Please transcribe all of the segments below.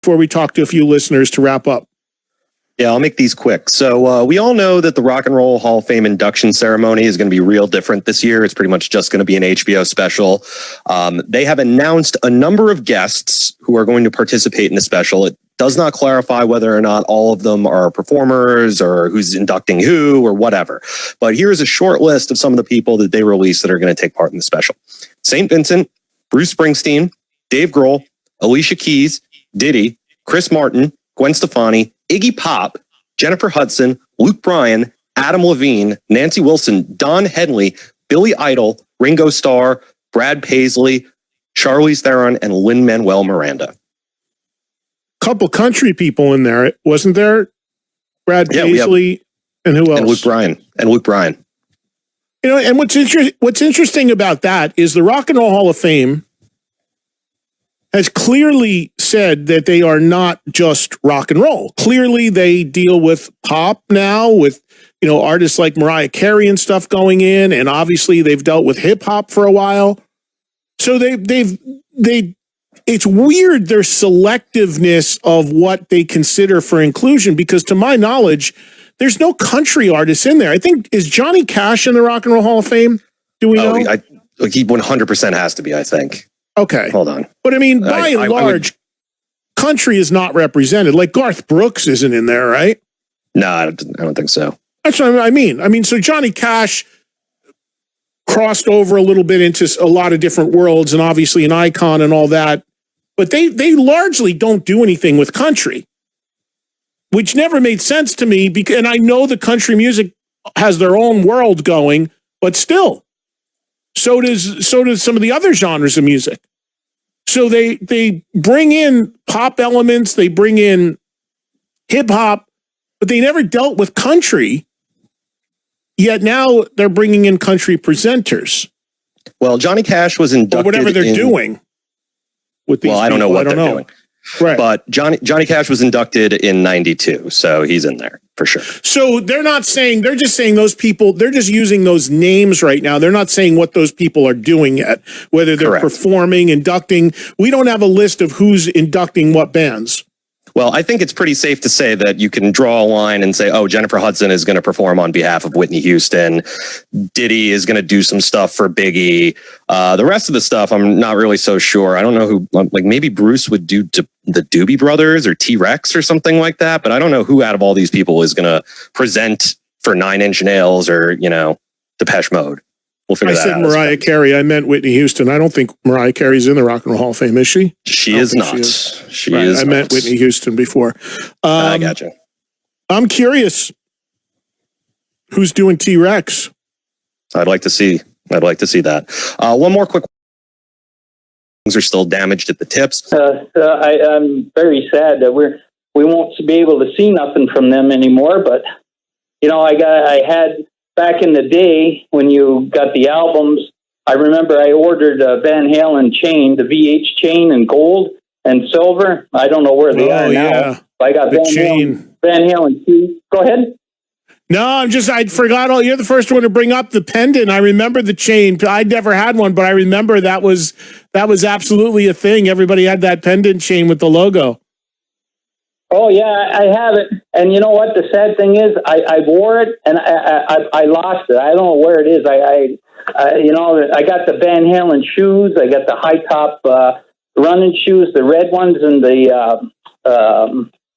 before we talk to a few listeners to wrap up? Yeah, I'll make these quick. So we all know that the Rock and Roll Hall of Fame induction ceremony is going to be real different this year. It's pretty much just going to be an HBO special. They have announced a number of guests who are going to participate in the special. It does not clarify whether or not all of them are performers or who's inducting who or whatever. But here's a short list of some of the people that they released that are going to take part in the special. St. Vincent, Bruce Springsteen, Dave Grohl, Alicia Keys, Diddy, Chris Martin, Gwen Stefani, Iggy Pop, Jennifer Hudson, Luke Bryan, Adam Levine, Nancy Wilson, Don Henley, Billy Idol, Ringo Starr, Brad Paisley, Charlize Theron, and Lin-Manuel Miranda. Couple country people in there, wasn't there? Brad Paisley, and who else? And Luke Bryan. You know, and what's interesting about that is the Rock and Roll Hall of Fame has clearly said that they are not just rock and roll. Clearly, they deal with pop now, with artists like Mariah Carey and stuff going in, and obviously they've dealt with hip hop for a while. So they've it's weird their selectiveness of what they consider for inclusion, because to my knowledge, there's no country artists in there. I think, is Johnny Cash in the Rock and Roll Hall of Fame? Do we know? He 100% has to be, I think. Okay. Hold on. But I mean, by and large, country is not represented. Like Garth Brooks isn't in there, right? No, I don't think so. That's what I mean. So Johnny Cash crossed over a little bit into a lot of different worlds and obviously an icon and all that. But they largely don't do anything with country, which never made sense to me. And I know the country music has their own world going, but still. So does some of the other genres of music. So they bring in pop elements, they bring in hip hop, but they never dealt with country. Yet now they're bringing in country presenters. Well, Johnny Cash was inducted, or whatever they're doing with these. Well, I don't know what they're doing. Right. But Johnny Cash was inducted in 92, so he's in there for sure. So they're just saying those people, they're just using those names right now. They're not saying what those people are doing yet, whether they're Correct. performing, inducting. We don't have a list of who's inducting what bands. Well, I think it's pretty safe to say that you can draw a line and say, oh, Jennifer Hudson is going to perform on behalf of Whitney Houston. Diddy is going to do some stuff for Biggie. The rest of the stuff, I'm not really so sure. I don't know who, like maybe Bruce would do the Doobie Brothers or T-Rex or something like that. But I don't know who out of all these people is going to present for Nine Inch Nails or, Depeche Mode. We'll figure that out. I said Mariah Carey. I meant Whitney Houston. I don't think Mariah Carey's in the Rock and Roll Hall of Fame, is she? She is not. She is. I meant Whitney Houston before. I gotcha. I'm curious who's doing T-Rex. I'd like to see that. One more quick. Things are still damaged at the tips. I'm very sad that we won't be able to see nothing from them anymore. But I had. Back in the day, when you got the albums, I remember I ordered a Van Halen chain, the VH chain in gold and silver. I don't know where they are now. Yeah. I got the Van Halen chain. Go ahead. No, I forgot you're the first one to bring up the pendant. I remember the chain. I'd never had one, but I remember that was absolutely a thing. Everybody had that pendant chain with the logo. Oh yeah, I have it. And you know what? The sad thing is, I wore it and I lost it. I don't know where it is. I got the Van Halen shoes. I got the high top running shoes, the red ones, and the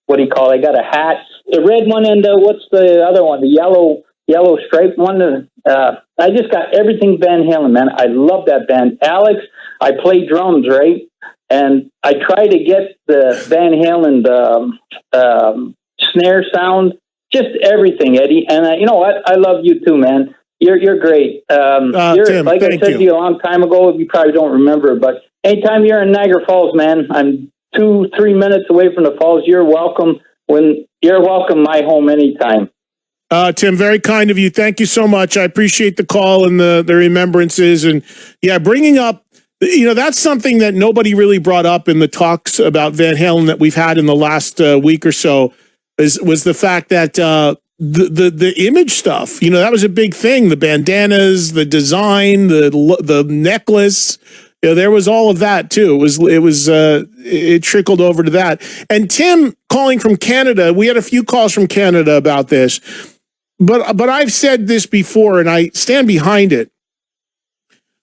what do you call it? I got a hat, the red one, and what's the other one? The yellow striped one. I just got everything Van Halen, man. I love that band. Alex, I play drums, right? And I try to get the Van Halen snare sound, just everything, Eddie. And you know what? I love you too, man. You're great. Tim, like I said to you a long time ago, you probably don't remember, but anytime you're in Niagara Falls, man, I'm 2-3 minutes away from the falls. You're welcome. You're welcome my home anytime. Tim, very kind of you. Thank you so much. I appreciate the call and the remembrances. And yeah, bringing up, that's something that nobody really brought up in the talks about Van Halen that we've had in the last week or so was the fact that the image stuff, that was a big thing. The bandanas, the design, the necklace, You know, there was all of that too. It trickled over to that. And Tim calling from Canada, we had a few calls from Canada about this, but I've said this before and I stand behind it.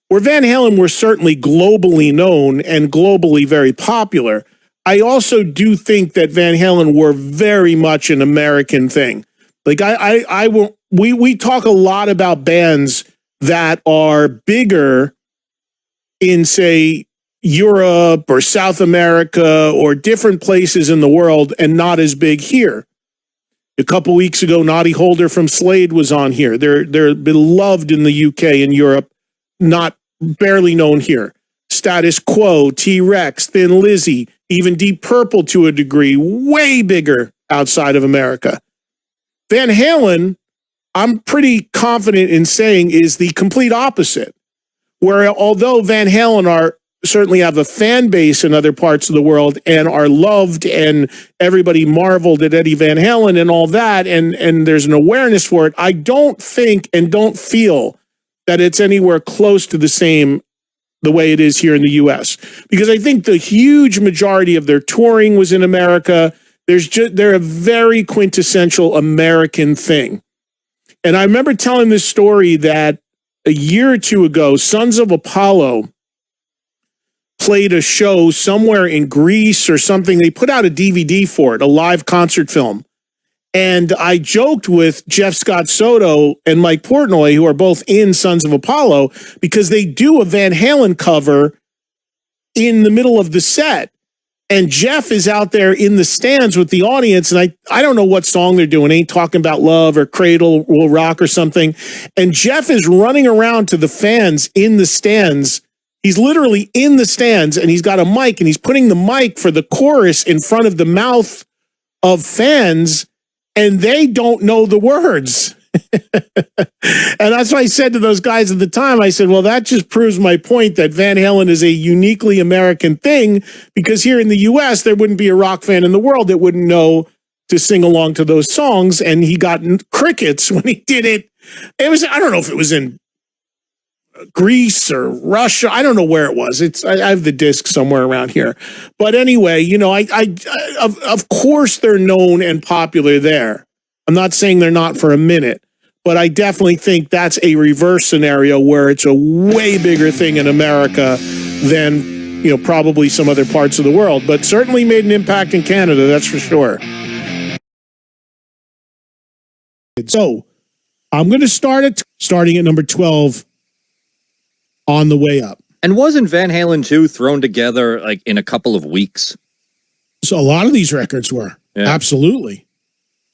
Where Van Halen were certainly globally known and globally very popular, I also do think that Van Halen were very much an American thing. Like we talk a lot about bands that are bigger in, say, Europe or South America or different places in the world and not as big here. A couple weeks ago, Noddy Holder from Slade was on here. They're beloved in the UK and Europe, not barely known here. Status Quo, T-Rex, Thin Lizzy, even Deep Purple to a degree, way bigger outside of America. Van Halen, I'm pretty confident in saying, is the complete opposite. Where although Van Halen certainly have a fan base in other parts of the world and are loved and everybody marveled at Eddie Van Halen and all that, and there's an awareness for it, I don't think and don't feel that it's anywhere close to the way it is here in the U.S. Because I think the huge majority of their touring was in America. They're a very quintessential American thing. And I remember telling this story that a year or two ago, Sons of Apollo played a show somewhere in Greece or something. They put out a DVD for it, a live concert film. And I joked with Jeff Scott Soto and Mike Portnoy, who are both in Sons of Apollo, because they do a Van Halen cover in the middle of the set. And Jeff is out there in the stands with the audience, and I don't know what song they're doing. Ain't Talking About Love or Cradle Will Rock or something. And Jeff is running around to the fans in the stands. He's literally in the stands, and he's got a mic, and he's putting the mic for the chorus in front of the mouth of fans, and they don't know the words. And that's why I said to those guys at the time, I said, well, that just proves my point that Van Halen is a uniquely American thing, because here in the US, there wouldn't be a rock fan in the world that wouldn't know to sing along to those songs. And he got crickets when he did it. It was, I don't know if it was in Greece or Russia. I don't know where it was. I have the disc somewhere around here. But anyway, you know, of course they're known and popular there. I'm not saying they're not for a minute, but I definitely think that's a reverse scenario where it's a way bigger thing in America than, you know, probably some other parts of the world, but certainly made an impact in Canada, that's for sure. So I'm going to starting at number 12 on the way up. And wasn't Van Halen 2 thrown together like in a couple of weeks? So a lot of these records were. Yeah.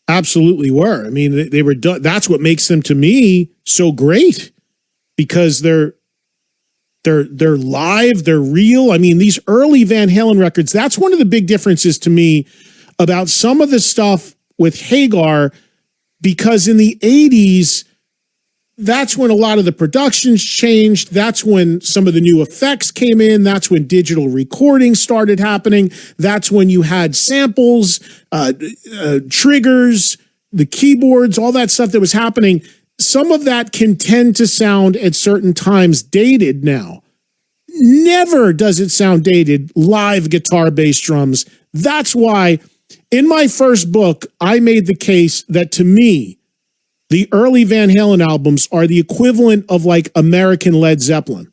Absolutely were. I mean, they were done. That's what makes them, to me, so great, because they're live, they're real. I mean, these early Van Halen records, that's one of the big differences to me about some of the stuff with Hagar, because in the 80s, that's when a lot of the productions changed. That's when some of the new effects came in. That's when digital recording started happening. That's when you had samples, triggers, the keyboards, all that stuff that was happening. Some of that can tend to sound at certain times dated now. Never does it sound dated, live guitar, bass, drums. That's why in my first book, I made the case that, to me, the early Van Halen albums are the equivalent of like American Led Zeppelin.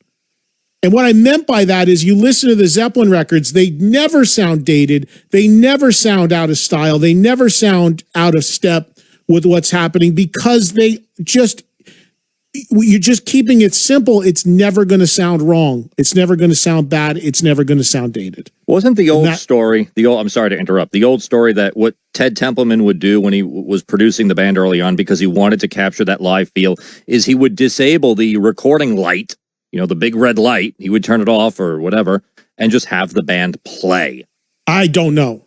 And what I meant by that is, you listen to the Zeppelin records, they never sound dated. They never sound out of style. They never sound out of step with what's happening, because you're just keeping it simple. It's never going to sound wrong. It's never going to sound bad. It's never going to sound dated. Wasn't the old story, I'm sorry to interrupt, the old story that what Ted Templeman would do when he was producing the band early on, because he wanted to capture that live feel, is he would disable the recording light, you know, the big red light, he would turn it off or whatever, and just have the band play. I don't know.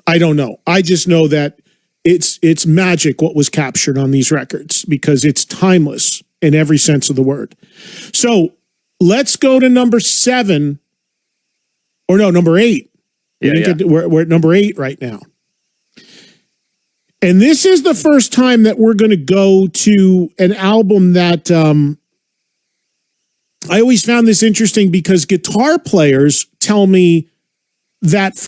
I just know that it's magic what was captured on these records, because it's timeless in every sense of the word. So let's go to number 7. Or no, number 8. We're at number 8 right now. And this is the first time that we're going to go to an album that I always found this interesting because guitar players tell me that